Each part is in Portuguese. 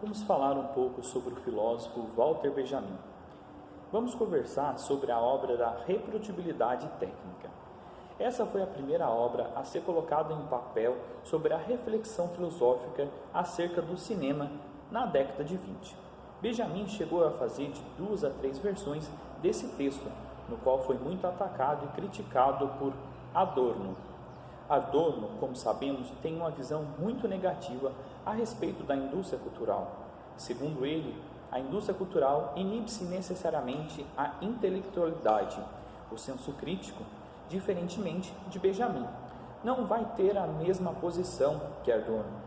Vamos falar um pouco sobre o filósofo Walter Benjamin. Vamos conversar sobre a obra da reprodutibilidade técnica. Essa foi a primeira obra a ser colocada em papel sobre a reflexão filosófica acerca do cinema na década de 20. Benjamin chegou a fazer de 2 a 3 versões desse texto, no qual foi muito atacado e criticado por Adorno. Adorno, como sabemos, tem uma visão muito negativa a respeito da indústria cultural. Segundo ele, a indústria cultural inibe-se necessariamente a intelectualidade, o senso crítico, diferentemente de Benjamin. Não vai ter a mesma posição que Adorno.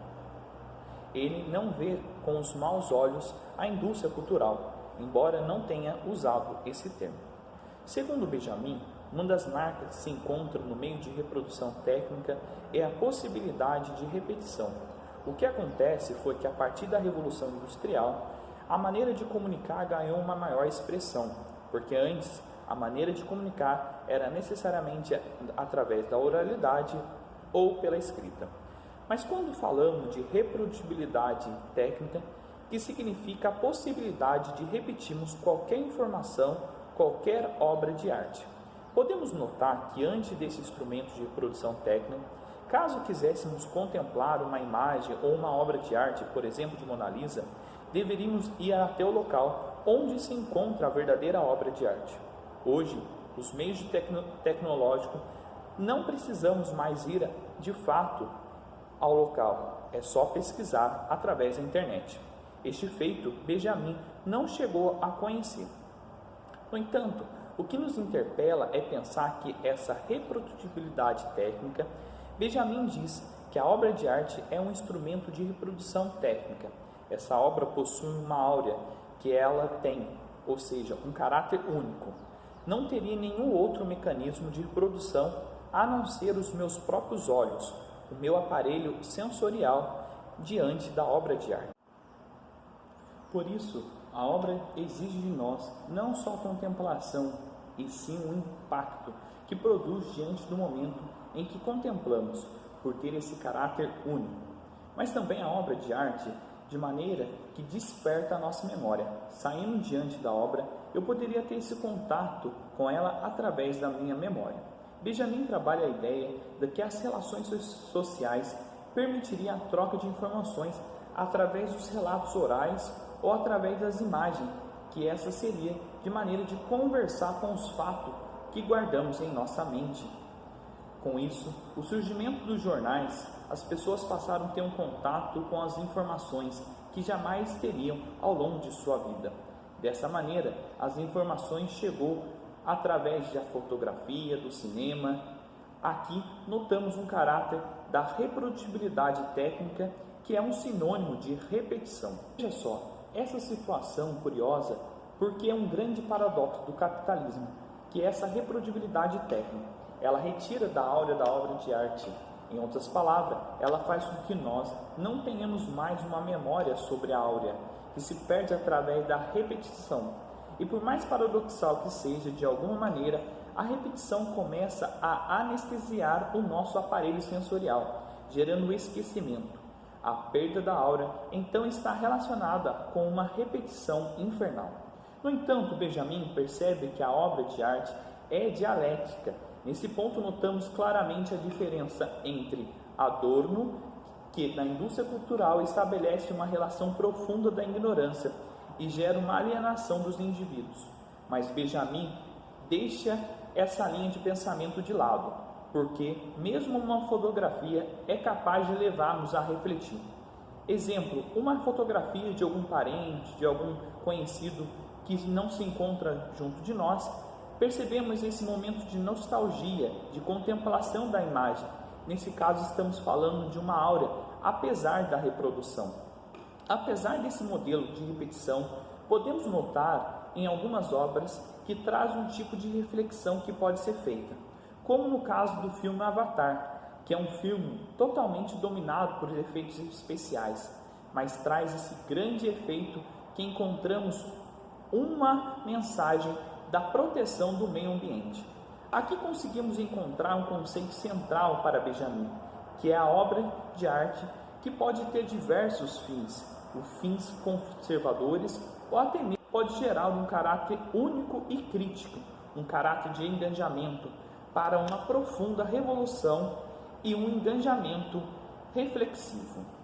Ele não vê com os maus olhos a indústria cultural, embora não tenha usado esse termo. Segundo Benjamin, uma das marcas que se encontram no meio de reprodução técnica é a possibilidade de repetição. O que acontece foi que, a partir da Revolução Industrial, a maneira de comunicar ganhou uma maior expressão, porque antes a maneira de comunicar era necessariamente através da oralidade ou pela escrita. Mas quando falamos de reprodutibilidade técnica, que significa a possibilidade de repetirmos qualquer informação, qualquer obra de arte. Podemos notar que antes desse instrumento de reprodução técnica, caso quiséssemos contemplar uma imagem ou uma obra de arte, por exemplo, de Mona Lisa, deveríamos ir até o local onde se encontra a verdadeira obra de arte. Hoje, os meios tecnológicos, não precisamos mais ir de fato ao local, é só pesquisar através da internet. Este feito, Benjamin não chegou a conhecer. No entanto, o que nos interpela é pensar que essa reprodutibilidade técnica, Benjamin diz que a obra de arte é um instrumento de reprodução técnica. Essa obra possui uma áurea que ela tem, ou seja, um caráter único. Não teria nenhum outro mecanismo de reprodução a não ser os meus próprios olhos, o meu aparelho sensorial diante da obra de arte. Por isso, a obra exige de nós não só a contemplação, e sim o impacto que produz diante do momento em que contemplamos, por ter esse caráter único. Mas também a obra de arte, de maneira que desperta a nossa memória. Saindo diante da obra, eu poderia ter esse contato com ela através da minha memória. Benjamin trabalha a ideia de que as relações sociais permitiriam a troca de informações através dos relatos orais ou através das imagens, que essa seria de maneira de conversar com os fatos que guardamos em nossa mente. Com isso, o surgimento dos jornais, as pessoas passaram a ter um contato com as informações que jamais teriam ao longo de sua vida. Dessa maneira, as informações chegou através da fotografia, do cinema. Aqui notamos um caráter da reprodutibilidade técnica, que é um sinônimo de repetição. Veja só, essa situação curiosa, porque é um grande paradoxo do capitalismo, que é essa reprodutibilidade técnica. Ela retira da áurea da obra de arte. Em outras palavras, ela faz com que nós não tenhamos mais uma memória sobre a áurea, que se perde através da repetição. E por mais paradoxal que seja, de alguma maneira, a repetição começa a anestesiar o nosso aparelho sensorial, gerando o esquecimento. A perda da áurea, então, está relacionada com uma repetição infernal. No entanto, Benjamin percebe que a obra de arte é dialética. Nesse ponto, notamos claramente a diferença entre Adorno, que na indústria cultural estabelece uma relação profunda da ignorância e gera uma alienação dos indivíduos. Mas Benjamin deixa essa linha de pensamento de lado, porque mesmo uma fotografia é capaz de levar-nos a refletir. Exemplo, uma fotografia de algum parente, de algum conhecido que não se encontra junto de nós, percebemos esse momento de nostalgia, de contemplação da imagem. Nesse caso, estamos falando de uma áurea, apesar da reprodução. Apesar desse modelo de repetição, podemos notar em algumas obras que traz um tipo de reflexão que pode ser feita, como no caso do filme Avatar, que é um filme totalmente dominado por efeitos especiais, mas traz esse grande efeito que encontramos uma mensagem da proteção do meio ambiente. Aqui conseguimos encontrar um conceito central para Benjamin, que é a obra de arte que pode ter diversos fins, fins conservadores ou até mesmo pode gerar um caráter único e crítico, um caráter de engajamento para uma profunda revolução e um engajamento reflexivo.